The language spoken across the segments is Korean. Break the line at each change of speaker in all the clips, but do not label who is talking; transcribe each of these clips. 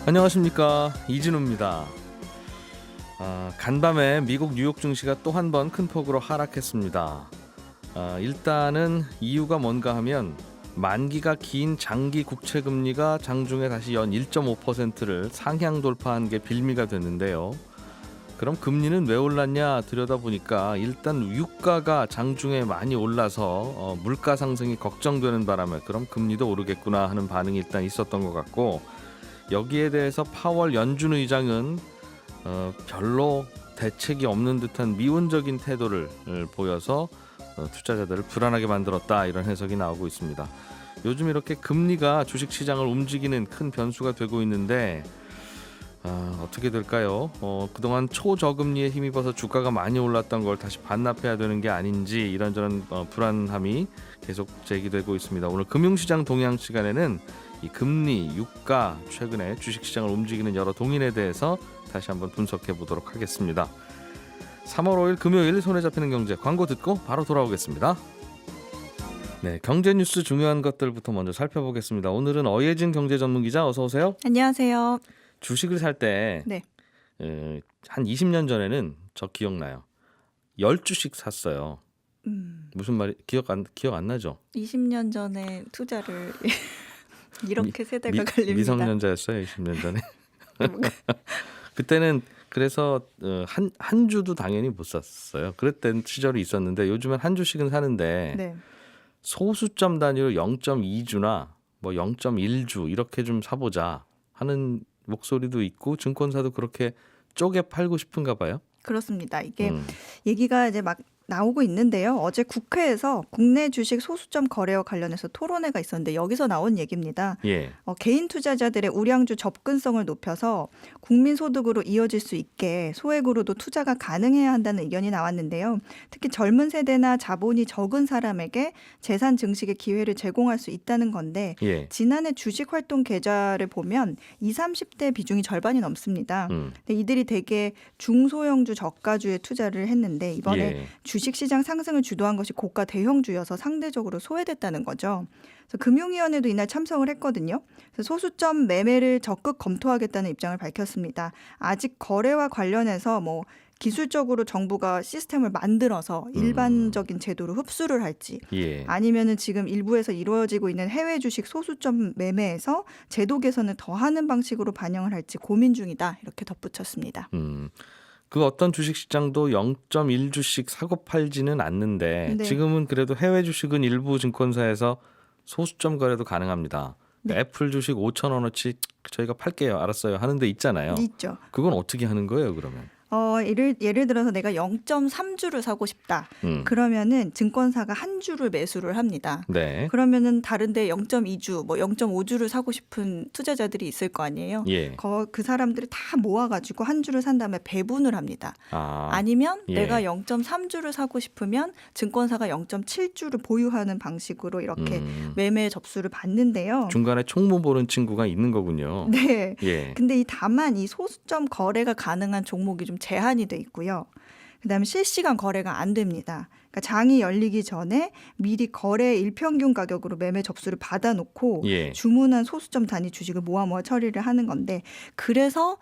안녕하십니까, 이진우입니다. 간밤에 미국 뉴욕 증시가 또 한 번 큰 폭으로 하락했습니다. 일단은 이유가 뭔가 하면 만기가 긴 장기 국채 금리가 장중에 다시 연 1.5%를 상향 돌파한 게 빌미가 됐는데요. 그럼 금리는 왜 올랐냐 들여다보니까 일단 유가가 장중에 많이 올라서 물가 상승이 걱정되는 바람에 그럼 금리도 오르겠구나 하는 반응이 일단 있었던 것 같고, 여기에 대해서 파월 연준 의장은 별로 대책이 없는 듯한 미온적인 태도를 보여서 투자자들을 불안하게 만들었다, 이런 해석이 나오고 있습니다. 요즘 이렇게 금리가 주식시장을 움직이는 큰 변수가 되고 있는데 어떻게 될까요? 그동안 초저금리에 힘입어서 주가가 많이 올랐던 걸 다시 반납해야 되는 게 아닌지 이런저런 불안함이 계속 제기되고 있습니다. 오늘 금융시장 동향 시간에는 이 금리, 유가, 최근에 주식시장을 움직이는 여러 동인에 대해서 다시 한번 분석해 보도록 하겠습니다. 3월 5일 금요일 손에 잡히는 경제, 광고 듣고 바로 돌아오겠습니다. 네, 경제 뉴스 중요한 것들부터 먼저 살펴보겠습니다. 오늘은 어예진 경제전문기자, 어서 오세요.
안녕하세요.
주식을 살 때
네.
한 20년 전에는 저 기억나요. 10주씩 샀어요. 무슨 말이 기억 안 나죠?
20년 전에 투자를 이렇게 세대가 갈립니다.
미성년자였어요, 20년 전에. 그때는 그래서 한 주도 당연히 못 샀어요. 그랬던 시절이 있었는데 요즘엔 한 주씩은 사는데
네.
소수점 단위로 0.2주나 뭐 0.1주 이렇게 좀 사보자 하는 목소리도 있고, 증권사도 그렇게 쪼개 팔고 싶은가 봐요.
그렇습니다. 이게 얘기가 이제 막 나오고 있는데요. 어제 국회에서 국내 주식 소수점 거래와 관련해서 토론회가 있었는데 여기서 나온 얘기입니다.
예.
개인 투자자들의 우량주 접근성을 높여서 국민 소득으로 이어질 수 있게 소액으로도 투자가 가능해야 한다는 의견이 나왔는데요. 특히 젊은 세대나 자본이 적은 사람에게 재산 증식의 기회를 제공할 수 있다는 건데,
예.
지난해 주식 활동 계좌를 보면 20, 30대 비중이 절반이 넘습니다. 근데 이들이 대개 중소형주 저가주에 투자를 했는데 이번에
예.
주식시장 상승을 주도한 것이 고가 대형주여서 상대적으로 소외됐다는 거죠. 그래서 금융위원회도 이날 참석을 했거든요. 그래서 소수점 매매를 적극 검토하겠다는 입장을 밝혔습니다. 아직 거래와 관련해서 뭐 기술적으로 정부가 시스템을 만들어서 일반적인 제도로 흡수를 할지,
예.
아니면은 지금 일부에서 이루어지고 있는 해외 주식 소수점 매매에서 제도 개선을 더하는 방식으로 반영을 할지 고민 중이다, 이렇게 덧붙였습니다.
그 어떤 주식시장도 0.1주씩 사고 팔지는 않는데
네.
지금은 그래도 해외 주식은 일부 증권사에서 소수점 거래도 가능합니다.
네.
애플 주식 5,000원어치 저희가 팔게요, 알았어요 하는 데 있잖아요.
있죠.
그건 어떻게 하는 거예요, 그러면?
예를 들어서 내가 0.3주를 사고 싶다. 그러면은 증권사가 한 주를 매수를 합니다.
네.
그러면은 다른데 0.2주, 뭐 0.5주를 사고 싶은 투자자들이 있을 거 아니에요.
예.
그 사람들을 다 모아가지고 한 주를 산 다음에 배분을 합니다. 아니면
예.
내가 0.3주를 사고 싶으면 증권사가 0.7주를 보유하는 방식으로 이렇게 매매 접수를 받는데요.
중간에 총무 보는 친구가 있는 거군요.
네.
예.
근데 다만 이 소수점 거래가 가능한 종목이 좀 제한이 돼 있고요. 그다음에 실시간 거래가 안 됩니다. 그러니까 장이 열리기 전에 미리 거래 일평균 가격으로 매매 접수를 받아놓고
예.
주문한 소수점 단위 주식을 모아 처리를 하는 건데, 그래서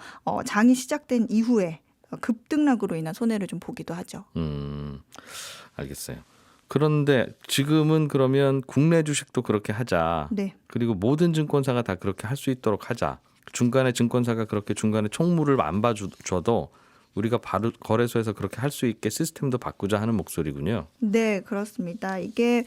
장이 시작된 이후에 급등락으로 인한 손해를 좀 보기도 하죠.
알겠어요. 그런데 지금은 그러면 국내 주식도 그렇게 하자.
네.
그리고 모든 증권사가 다 그렇게 할 수 있도록 하자. 중간에 증권사가 그렇게 중간에 총무를 안 봐줘도 우리가 바로 거래소에서 그렇게 할 수 있게 시스템도 바꾸자 하는 목소리군요.
네, 그렇습니다. 이게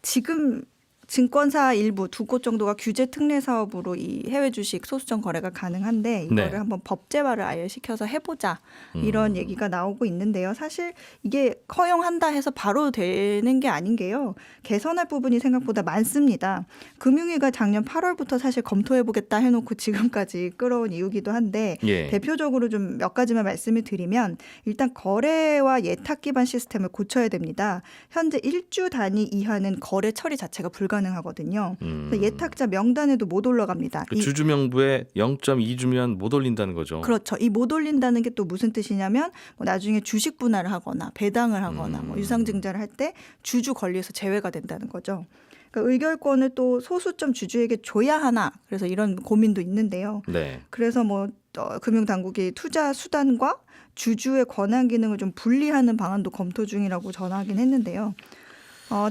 지금 증권사 일부 2곳 정도가 규제 특례 사업으로 이 해외 주식 소수점 거래가 가능한데 이거를
네.
한번 법제화를 아예 시켜서 해보자, 이런 얘기가 나오고 있는데요. 사실 이게 허용한다 해서 바로 되는 게 아닌 게요. 개선할 부분이 생각보다 많습니다. 금융위가 작년 8월부터 사실 검토해보겠다 해놓고 지금까지 끌어온 이유기도 한데,
예.
대표적으로 좀 몇 가지만 말씀을 드리면, 일단 거래와 예탁 기반 시스템을 고쳐야 됩니다. 현재 1주 단위 이하는 거래 처리 자체가 불가능하거든요. 그래서 예탁자 명단에도 못 올라갑니다.
그 주주명부에 0.2주면 못 올린다는 거죠.
그렇죠. 이 못 올린다는 게 또 무슨 뜻이냐면, 뭐 나중에 주식 분할을 하거나 배당을 하거나 뭐 유상증자를 할 때 주주 권리에서 제외가 된다는 거죠. 그러니까 의결권을 또 소수점 주주에게 줘야 하나 그래서 이런 고민도 있는데요.
네.
그래서 뭐 금융당국이 투자 수단과 주주의 권한 기능을 좀 분리하는 방안도 검토 중이라고 전하긴 했는데요.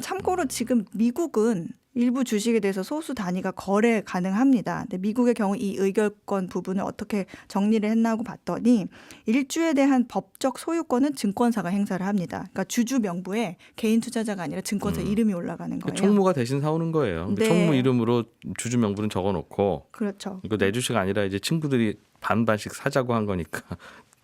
참고로 지금 미국은 일부 주식에 대해서 소수 단위가 거래 가능합니다. 근데 미국의 경우 이 의결권 부분을 어떻게 정리를 했나 하고 봤더니 일주에 대한 법적 소유권은 증권사가 행사를 합니다. 그러니까 주주 명부에 개인 투자자가 아니라 증권사 이름이 올라가는 거예요.
총무가 대신 사오는 거예요.
네.
총무 이름으로 주주 명부는 적어놓고
그렇죠.
이거 내 주식 아니라 이제 친구들이 반반씩 사자고 한 거니까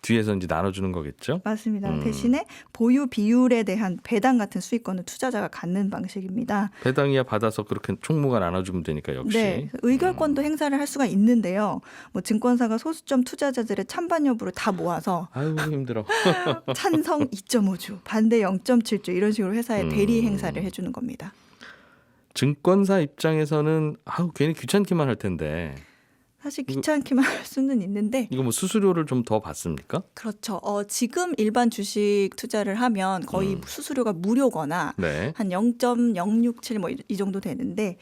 뒤에서 이제 나눠주는 거겠죠.
맞습니다. 대신에 보유 비율에 대한 배당 같은 수익권을 투자자가 갖는 방식입니다.
배당이야 받아서 그렇게 총무가 나눠주면 되니까 역시.
네, 의결권도 행사를 할 수가 있는데요. 뭐 증권사가 소수점 투자자들의 찬반 여부를 다 모아서
아유 힘들어.
찬성 2.5주, 반대 0.7주 이런 식으로 회사에 대리 행사를 해주는 겁니다.
증권사 입장에서는 괜히 귀찮기만 할 텐데
사실 귀찮기만 할 수는 있는데
이거 뭐 수수료를 좀 더 받습니까?
그렇죠. 지금 일반 주식 투자를 하면 거의 수수료가 무료거나
네.
한 0.067 뭐 이 정도 되는데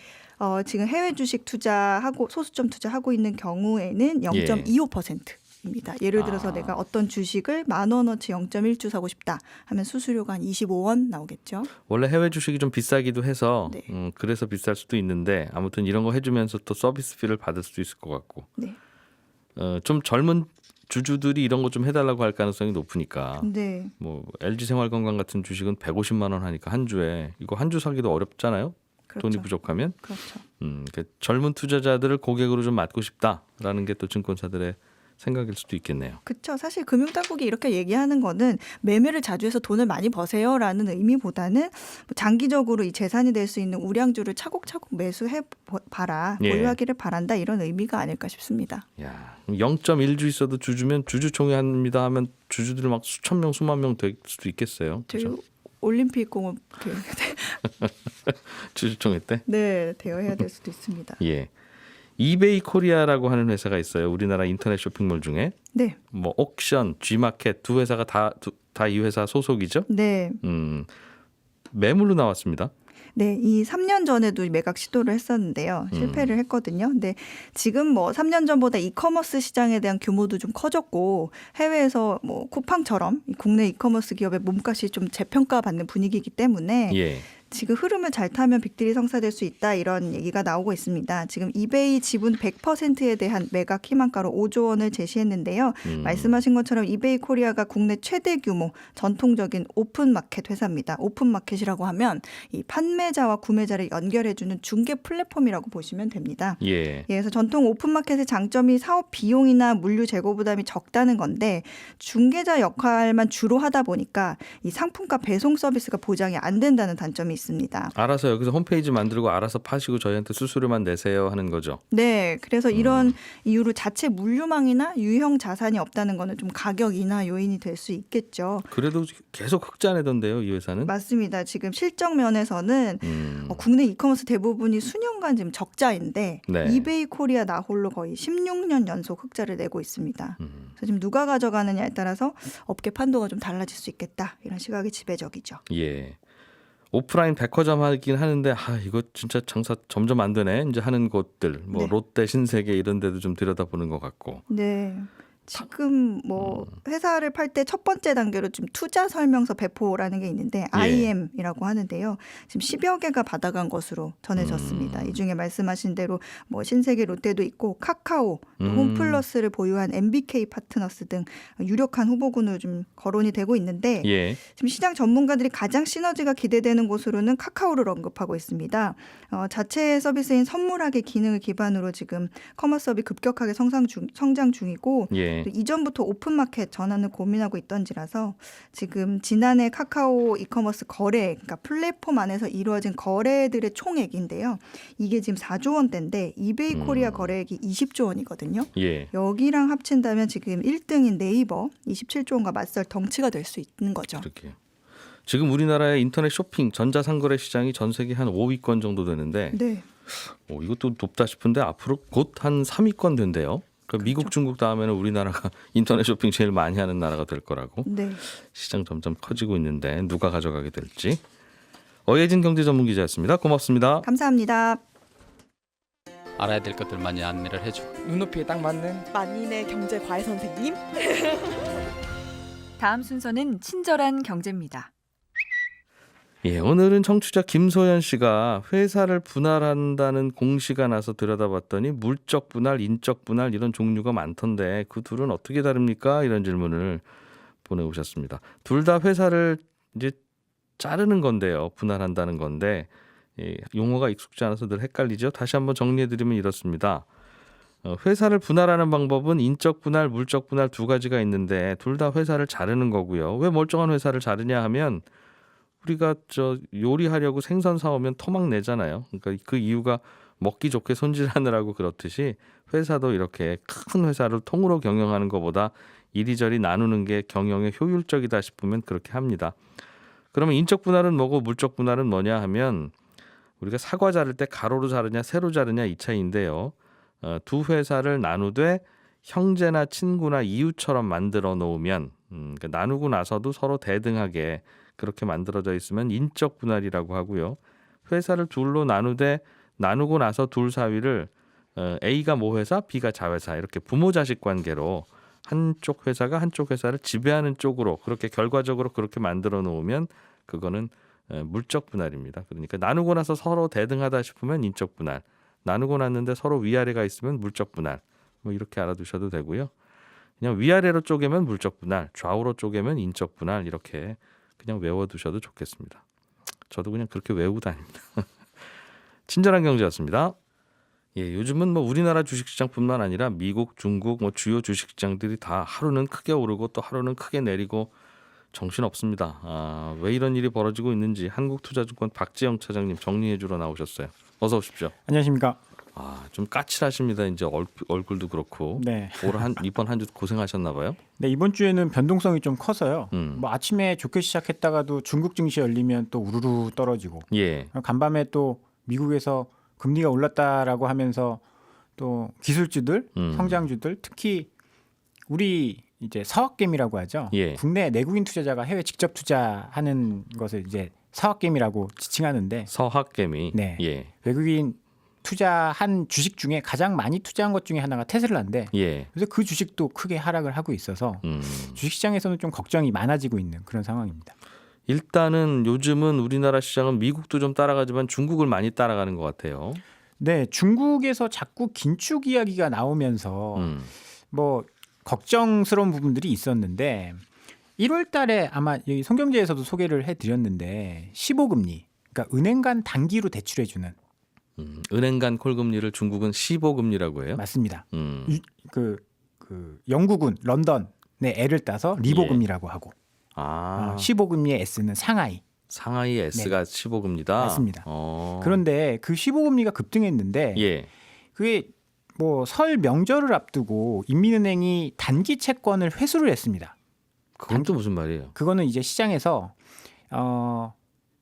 지금 해외 주식 투자하고 소수점 투자하고 있는 경우에는 0.25%입니다. 예를 들어서 내가 어떤 주식을 10,000원어치 0.1주 사고 싶다 하면 수수료가 한 25원 나오겠죠.
원래 해외 주식이 좀 비싸기도 해서
네.
그래서 비쌀 수도 있는데 아무튼 이런 거 해주면서 또 서비스비를 받을 수도 있을 것 같고
네.
좀 젊은 주주들이 이런 거 좀 해달라고 할 가능성이 높으니까
네.
뭐 LG 생활건강 같은 주식은 150만 원 하니까 한 주에 이거 한 주 사기도 어렵잖아요.
그렇죠.
돈이 부족하면
그렇죠.
젊은 투자자들을 고객으로 좀 맡고 싶다라는 게 또 증권사들의 생각일 수도 있겠네요.
그렇죠. 사실 금융당국이 이렇게 얘기하는 거는 매매를 자주 해서 돈을 많이 버세요라는 의미보다는 뭐 장기적으로 이 재산이 될 수 있는 우량주를 차곡차곡 매수해 봐라,
예.
보유하기를 바란다 이런 의미가 아닐까 싶습니다.
야, 0.1주 있어도 주주면 주주총회 합니다 하면 주주들 막 수천 명, 수만 명 될 수도 있겠어요.
저희
그렇죠?
올림픽 공원
주주총회 때?
네 대여해야 될 수도 있습니다.
예. 이베이 코리아라고 하는 회사가 있어요. 우리나라 인터넷 쇼핑몰 중에
네,
뭐 옥션, G마켓 두 회사가 다 이 회사 소속이죠.
네,
매물로 나왔습니다.
네, 이 3년 전에도 매각 시도를 했었는데요. 실패를 했거든요. 근데 지금 뭐 3년 전보다 이커머스 시장에 대한 규모도 좀 커졌고 해외에서 뭐 쿠팡처럼 국내 이커머스 기업의 몸값이 좀 재평가받는 분위기이기 때문에
예.
지금 흐름을 잘 타면 빅딜이 성사될 수 있다 이런 얘기가 나오고 있습니다. 지금 이베이 지분 100%에 대한 매각 희망가로 5조 원을 제시했는데요. 말씀하신 것처럼 이베이 코리아가 국내 최대 규모 전통적인 오픈마켓 회사입니다. 오픈마켓이라고 하면 이 판매자와 구매자를 연결해주는 중개 플랫폼이라고 보시면 됩니다.
예.
그래서 전통 오픈마켓의 장점이 사업 비용이나 물류 재고 부담이 적다는 건데 중개자 역할만 주로 하다 보니까 이 상품과 배송 서비스가 보장이 안 된다는 단점이 있습니다.
알아서 여기서 홈페이지 만들고 알아서 파시고 저희한테 수수료만 내세요 하는 거죠.
네, 그래서 이런 이유로 자체 물류망이나 유형 자산이 없다는 거는 좀 가격 인하 요인이 될 수 있겠죠.
그래도 계속 흑자 내던데요, 이 회사는?
맞습니다. 지금 실적 면에서는 국내 이커머스 대부분이 수년간 지금 적자인데
네.
이베이 코리아 나홀로 거의 16년 연속 흑자를 내고 있습니다. 그래서 지금 누가 가져가느냐에 따라서 업계 판도가 좀 달라질 수 있겠다. 이런 시각이 지배적이죠.
예. 오프라인 백화점 하긴 하는데 이거 진짜 장사 점점 안 되네. 이제 하는 곳들 뭐
네.
롯데, 신세계 이런 데도 좀 들여다보는 것 같고.
네. 지금 뭐 회사를 팔 때 첫 번째 단계로 좀 투자 설명서 배포라는 게 있는데 IM이라고 하는데요. 지금 10여 개가 받아간 것으로 전해졌습니다. 이 중에 말씀하신 대로 뭐 신세계, 롯데도 있고 카카오, 또 홈플러스를 보유한 MBK 파트너스 등 유력한 후보군으로 좀 거론이 되고 있는데
예.
지금 시장 전문가들이 가장 시너지가 기대되는 곳으로는 카카오를 언급하고 있습니다. 자체 서비스인 선물하기 기능을 기반으로 지금 커머스업이 급격하게 성장 중이고
예.
또 이전부터 오픈마켓 전환을 고민하고 있던지라서 지금 지난해 카카오 이커머스 거래, 그러니까 플랫폼 안에서 이루어진 거래들의 총액인데요. 이게 지금 4조 원대인데 이베이 코리아 거래액이 20조 원이거든요.
예.
여기랑 합친다면 지금 1등인 네이버 27조 원과 맞설 덩치가 될 수 있는 거죠.
그렇게요. 지금 우리나라의 인터넷 쇼핑 전자상거래 시장이 전 세계 한 5위권 정도 되는데
네.
이것도 높다 싶은데 앞으로 곧 한 3위권 된대요. 그러니까 미국, 중국 다음에는 우리나라가 인터넷 쇼핑 제일 많이 하는 나라가 될 거라고.
네.
시장 점점 커지고 있는데 누가 가져가게 될지. 어예진 경제전문기자였습니다. 고맙습니다.
감사합니다.
알아야 될 것들 많이 안내를 해주고
눈높이에 딱 맞는
만인의 경제 과외 선생님.
다음 순서는 친절한 경제입니다.
예, 오늘은 청취자 김소연 씨가 회사를 분할한다는 공시가 나서 들여다봤더니 물적 분할, 인적 분할 이런 종류가 많던데 그 둘은 어떻게 다릅니까? 이런 질문을 보내오셨습니다. 둘 다 회사를 이제 자르는 건데요. 분할한다는 건데 용어가 익숙지 않아서 늘 헷갈리죠. 다시 한번 정리해드리면 이렇습니다. 회사를 분할하는 방법은 인적 분할, 물적 분할 두 가지가 있는데 둘 다 회사를 자르는 거고요. 왜 멀쩡한 회사를 자르냐 하면 우리가 요리하려고 생선 사오면 토막 내잖아요. 그러니까 그 이유가 먹기 좋게 손질하느라고 그렇듯이 회사도 이렇게 큰 회사를 통으로 경영하는 것보다 이리저리 나누는 게 경영에 효율적이다 싶으면 그렇게 합니다. 그러면 인적 분할은 뭐고 물적 분할은 뭐냐 하면 우리가 사과 자를 때 가로로 자르냐 세로 자르냐 이 차이인데요. 두 회사를 나누되 형제나 친구나 이웃처럼 만들어 놓으면 그러니까 나누고 나서도 서로 대등하게 그렇게 만들어져 있으면 인적 분할이라고 하고요. 회사를 둘로 나누되 나누고 나서 둘 사이를 A가 모회사, B가 자회사 이렇게 부모 자식 관계로 한쪽 회사가 한쪽 회사를 지배하는 쪽으로 그렇게 결과적으로 그렇게 만들어 놓으면 그거는 물적 분할입니다. 그러니까 나누고 나서 서로 대등하다 싶으면 인적 분할, 나누고 났는데 서로 위아래가 있으면 물적 분할 뭐 이렇게 알아두셔도 되고요. 그냥 위아래로 쪼개면 물적 분할, 좌우로 쪼개면 인적 분할 이렇게 그냥 외워두셔도 좋겠습니다. 저도 그냥 그렇게 외우고 다닙니다. 친절한 경제였습니다. 예, 요즘은 뭐 우리나라 주식시장뿐만 아니라 미국, 중국 뭐 주요 주식시장들이 다 하루는 크게 오르고 또 하루는 크게 내리고 정신없습니다. 왜 이런 일이 벌어지고 있는지 한국투자증권 박지영 차장님 정리해 주러 나오셨어요. 어서 오십시오.
안녕하십니까.
좀 까칠하십니다. 이제 얼굴도 그렇고.
네.
이번 한 주 고생하셨나 봐요.
네, 이번 주에는 변동성이 좀 커서요.
뭐
아침에 좋게 시작했다가도 중국 증시 열리면 또 우르르 떨어지고.
예.
간밤에 또 미국에서 금리가 올랐다라고 하면서 또 기술주들, 성장주들, 특히 우리 이제 서학개미라고 하죠.
예.
국내 내국인 투자자가 해외 직접 투자하는 것을 이제 서학개미라고 지칭하는데.
서학개미.
네.
예.
외국인 투자한 주식 중에 가장 많이 투자한 것 중에 하나가 테슬라인데
예.
그래서 그 주식도 크게 하락을 하고 있어서 주식시장에서는 좀 걱정이 많아지고 있는 그런 상황입니다.
일단은 요즘은 우리나라 시장은 미국도 좀 따라가지만 중국을 많이 따라가는 것 같아요.
네, 중국에서 자꾸 긴축 이야기가 나오면서 뭐 걱정스러운 부분들이 있었는데 1월 달에 아마 여기 송경제에서도 소개를 해드렸는데 15금리, 그러니까 은행 간 단기로 대출해주는
은행 간 콜금리를 중국은 15금리라고 해요.
맞습니다. 그 영국은 런던의 L을 따서 리보금리라고 하고 15금리의 S는 상하이.
상하이 S가 15금리다.
맞습니다. 그런데 그 15금리가 급등했는데
예.
그게 뭐 설 명절을 앞두고 인민은행이 단기 채권을 회수를 했습니다.
그건 또 무슨 말이에요?
그거는 이제 시장에서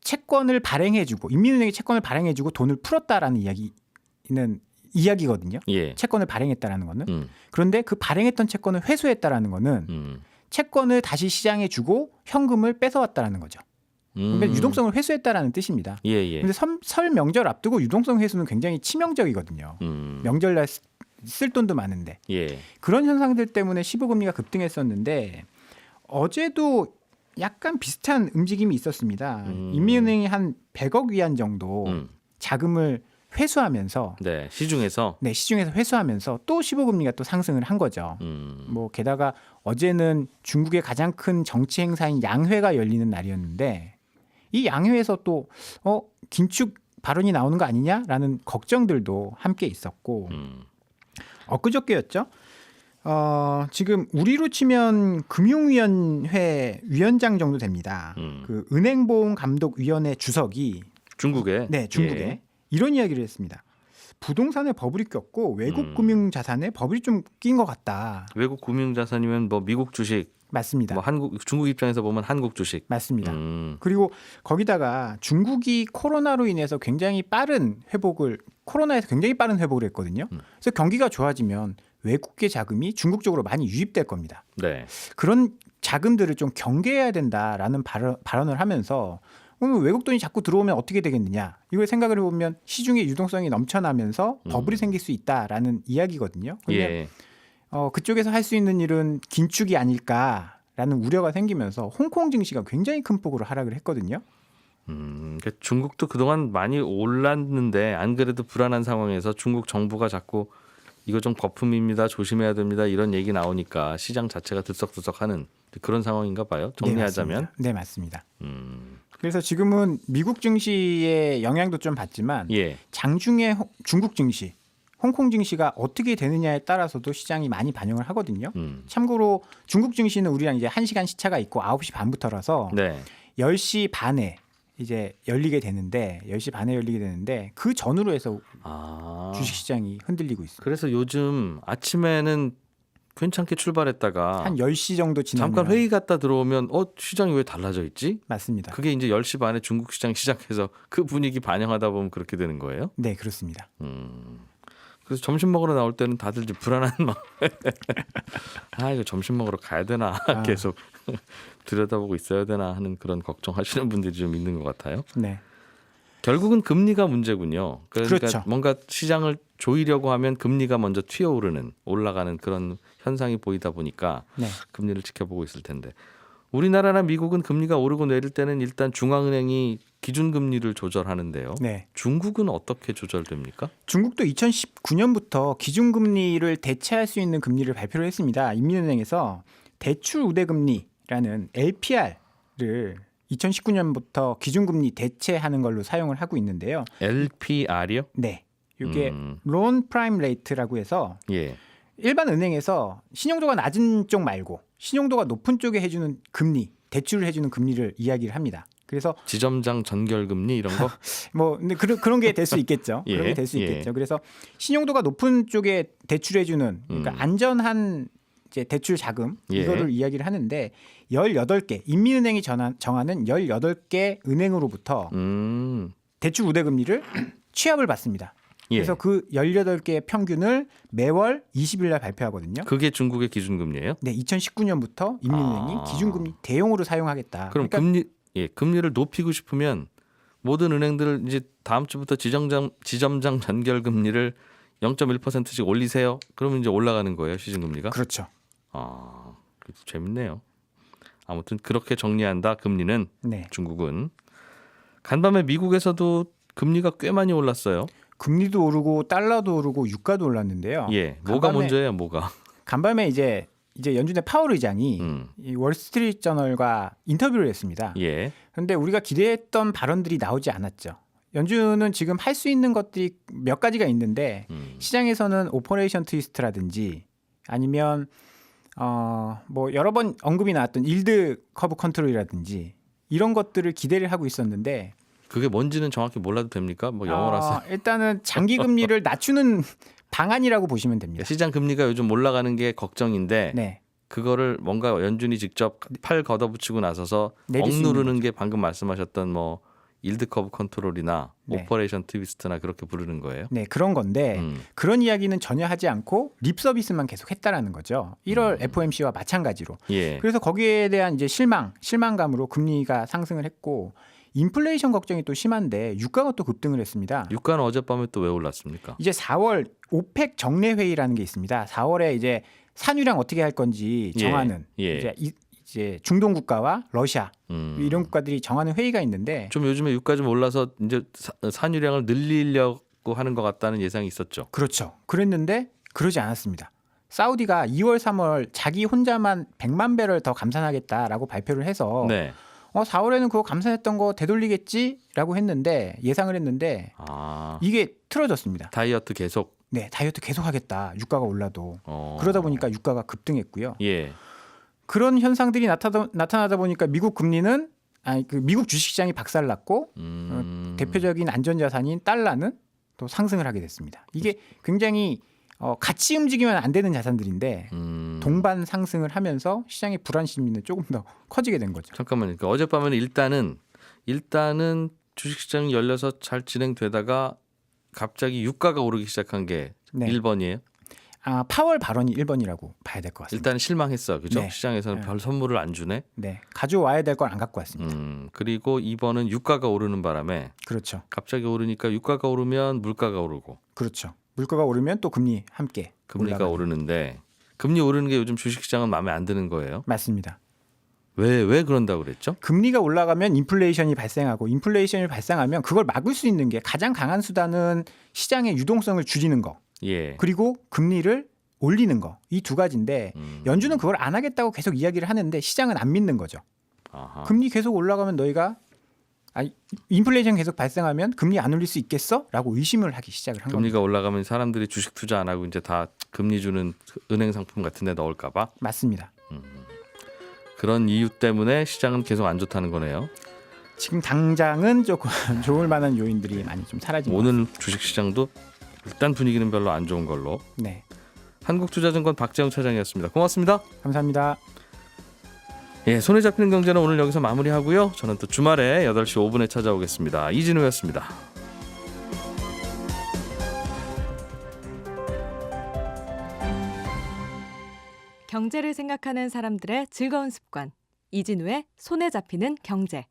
채권을 발행해주고 인민은행이 채권을 발행해주고 돈을 풀었다라는 이야기거든요.
예.
채권을 발행했다라는 거는. 그런데 그 발행했던 채권을 회수했다라는 거는 채권을 다시 시장에 주고 현금을 뺏어왔다라는 거죠. 그러니까 유동성을 회수했다라는 뜻입니다.
예.
근데 설 명절 앞두고 유동성 회수는 굉장히 치명적이거든요. 명절날 쓸 돈도 많은데.
예.
그런 현상들 때문에 15금리가 급등했었는데 어제도 약간 비슷한 움직임이 있었습니다. 인민은행이 한 100억 위안 정도 자금을 회수하면서
시중에서
회수하면서 또 15금리가 또 상승을 한 거죠. 뭐 게다가 어제는 중국의 가장 큰 정치 행사인 양회가 열리는 날이었는데 이 양회에서 또 긴축 발언이 나오는 거 아니냐라는 걱정들도 함께 있었고 엊그저께였죠. 지금 우리로 치면 금융위원회 위원장 정도 됩니다. 그 은행보험감독위원회 주석이 중국에
예.
이런 이야기를 했습니다. 부동산에 버블이 꼈고 외국 금융자산에 버블이 좀 낀 것 같다.
외국 금융자산이면 뭐 미국 주식,
맞습니다.
뭐 중국 입장에서 보면 한국 주식.
맞습니다. 그리고 거기다가 중국이 코로나로 인해서 코로나에서 굉장히 빠른 회복을 했거든요. 그래서 경기가 좋아지면 외국계 자금이 중국 쪽으로 많이 유입될 겁니다.
네.
그런 자금들을 좀 경계해야 된다라는 발언을 하면서 그럼 외국 돈이 자꾸 들어오면 어떻게 되겠느냐? 이걸 생각을 해보면 시중의 유동성이 넘쳐나면서 버블이 생길 수 있다라는 이야기거든요. 그러면
예.
그쪽에서 할 수 있는 일은 긴축이 아닐까라는 우려가 생기면서 홍콩 증시가 굉장히 큰 폭으로 하락을 했거든요.
그러니까 중국도 그동안 많이 올랐는데 안 그래도 불안한 상황에서 중국 정부가 자꾸 이거 좀 거품입니다. 조심해야 됩니다. 이런 얘기 나오니까 시장 자체가 들썩들썩하는 그런 상황인가 봐요. 정리하자면.
네, 맞습니다. 그래서 지금은 미국 증시의 영향도 좀 받지만
예.
장중에 중국 증시, 홍콩 증시가 어떻게 되느냐에 따라서도 시장이 많이 반영을 하거든요. 참고로 중국 증시는 우리랑 이제 1시간 시차가 있고 9시 반부터라서
네.
10시 반에 이제 열리게 되는데 10시 반에 열리게 되는데 그 전후로 해서 주식 시장이 흔들리고 있어요.
그래서 요즘 아침에는 괜찮게 출발했다가
한 10시 정도 지나면
잠깐 회의 갔다 들어오면 시장이 왜 달라져 있지?
맞습니다.
그게 이제 10시 반에 중국 시장 시작해서 그 분위기 반영하다 보면 그렇게 되는 거예요?
네, 그렇습니다.
그래서 점심 먹으러 나올 때는 다들 이제 불안한 마음. 이거 점심 먹으러 가야 되나 계속 들여다보고 있어야 되나 하는 그런 걱정하시는 분들이 좀 있는 것 같아요.
네.
결국은 금리가 문제군요. 그러니까
그렇죠.
뭔가 시장을 조이려고 하면 금리가 먼저 튀어오르는 올라가는 그런 현상이 보이다 보니까
네.
금리를 지켜보고 있을 텐데 우리나라나 미국은 금리가 오르고 내릴 때는 일단 중앙은행이 기준금리를 조절하는데요.
네.
중국은 어떻게 조절됩니까?
중국도 2019년부터 기준금리를 대체할 수 있는 금리를 발표를 했습니다. 인민은행에서 대출 우대금리라는 LPR을 2019년부터 기준금리 대체하는 걸로 사용을 하고 있는데요.
LPR이요?
네. 이게 론 프라임 레이트라고 해서
예.
일반 은행에서 신용도가 낮은 쪽 말고 신용도가 높은 쪽에 해주는 금리, 대출을 해주는 금리를 이야기를 합니다. 그래서
지점장 전결금리 이런 거?
뭐 근데 그런 게 될 수 있겠죠.
예,
그런 게 될 수
예.
있겠죠. 그래서 신용도가 높은 쪽에 대출해주는 그러니까 안전한 이제 대출 자금
예.
이거를 이야기를 하는데 18개 인민은행이 정하는 18개 은행으로부터 대출 우대금리를 취합을 받습니다.
예.
그래서 그 18개의 평균을 매월 20일 날 발표하거든요.
그게 중국의 기준금리예요?
네, 2019년부터 인민은행이 기준금리 대용으로 사용하겠다.
그럼
그러니까
금리를 높이고 싶으면 모든 은행들 이제 다음 주부터 지점장 전결금리를 0.1%씩 올리세요. 그러면 이제 올라가는 거예요, 시중금리가?
그렇죠.
재밌네요. 아무튼 그렇게 정리한다. 금리는
네.
중국은 간밤에 미국에서도 금리가 꽤 많이 올랐어요.
금리도 오르고 달러도 오르고 유가도 올랐는데요.
예, 뭐가 문제예요, 뭐가?
간밤에 이제 연준의 파월 의장이 이 월스트리트 저널과 인터뷰를 했습니다.
예,
그런데 우리가 기대했던 발언들이 나오지 않았죠. 연준은 지금 할 수 있는 것들이 몇 가지가 있는데 시장에서는 오퍼레이션 트위스트라든지 아니면 뭐 여러 번 언급이 나왔던 일드 커브 컨트롤이라든지 이런 것들을 기대를 하고 있었는데
그게 뭔지는 정확히 몰라도 됩니까? 뭐 영어라서.
일단은 장기 금리를 낮추는 방안이라고 보시면 됩니다.
시장 금리가 요즘 올라가는 게 걱정인데
네.
그거를 뭔가 연준이 직접 팔 걷어붙이고 나서서
내릴 수 있는
억누르는 게 방금 말씀하셨던 뭐 일드 커브 컨트롤이나
네.
오퍼레이션 트위스트나 그렇게 부르는 거예요.
네, 그런 건데 그런 이야기는 전혀 하지 않고 립 서비스만 계속 했다라는 거죠. 1월 FOMC와 마찬가지로.
예.
그래서 거기에 대한 이제 실망감으로 금리가 상승을 했고 인플레이션 걱정이 또 심한데 유가가 또 급등을 했습니다.
유가는 어젯밤에 또 왜 올랐습니까?
이제 4월 오펙 정례 회의라는 게 있습니다. 4월에 이제 산유량 어떻게 할 건지 정하는
예.
이제 중동 국가와 러시아 이런 국가들이 정하는 회의가 있는데
좀 요즘에 유가 좀 올라서 이제 산유량을 늘리려고 하는 것 같다는 예상이 있었죠.
그렇죠. 그랬는데 그러지 않았습니다. 사우디가 2월, 3월 자기 혼자만 100만 배럴 더 감산하겠다라고 발표를 해서
네.
4월에는 그거 감산했던 거 되돌리겠지라고 했는데 예상을 했는데 이게 틀어졌습니다.
다이어트 계속.
네, 다이어트 계속하겠다. 유가가 올라도. 그러다 보니까 유가가 급등했고요.
예.
그런 현상들이 나타나다 보니까 미국 금리는 미국 주식시장이 박살났고 대표적인 안전자산인 달러는 또 상승을 하게 됐습니다. 이게 굉장히 같이 움직이면 안 되는 자산들인데 동반 상승을 하면서 시장의 불안 심리는 조금 더 커지게 된 거죠.
잠깐만요. 그러니까 어젯밤에는 일단은 주식시장이 열려서 잘 진행되다가 갑자기 유가가 오르기 시작한 게
네.
1번이에요?
파월 발언이 1번이라고 봐야 될 것 같습니다.
일단 실망했어, 그죠?
네.
시장에서는
네.
별 선물을 안 주네.
네, 가져와야 될 걸 안 갖고 왔습니다.
그리고 2번은 유가가 오르는 바람에
그렇죠.
갑자기 오르니까 유가가 오르면 물가가 오르고
그렇죠. 물가가 오르면 또 금리 함께
금리가
올라가는.
오르는데 금리 오르는 게 요즘 주식시장은 마음에 안 드는 거예요.
맞습니다.
왜 그런다고 그랬죠?
금리가 올라가면 인플레이션이 발생하고 인플레이션이 발생하면 그걸 막을 수 있는 게 가장 강한 수단은 시장의 유동성을 줄이는 거.
예.
그리고 금리를 올리는 거. 이 두 가지인데 연준은 그걸 안 하겠다고 계속 이야기를 하는데 시장은 안 믿는 거죠.
아하.
금리 계속 올라가면 너희가 인플레이션 계속 발생하면 금리 안 올릴 수 있겠어? 라고 의심을 하기 시작을 한 겁니다.
금리가 올라가면 사람들이 주식 투자 안 하고 이제 다 금리 주는 은행 상품 같은 데 넣을까 봐.
맞습니다.
그런 이유 때문에 시장은 계속 안 좋다는 거네요.
지금 당장은 조금 좋을 만한 요인들이 많이 좀 사라진 것
오늘 주식시장도 일단 분위기는 별로 안 좋은 걸로.
같습니다. 네,
한국투자증권 박재영 차장이었습니다. 고맙습니다.
감사합니다.
예, 손에 잡히는 경제는 오늘 여기서 마무리하고요. 저는 또 주말에 8시 5분에 찾아오겠습니다. 이진우였습니다.
경제를 생각하는 사람들의 즐거운 습관. 이진우의 손에 잡히는 경제.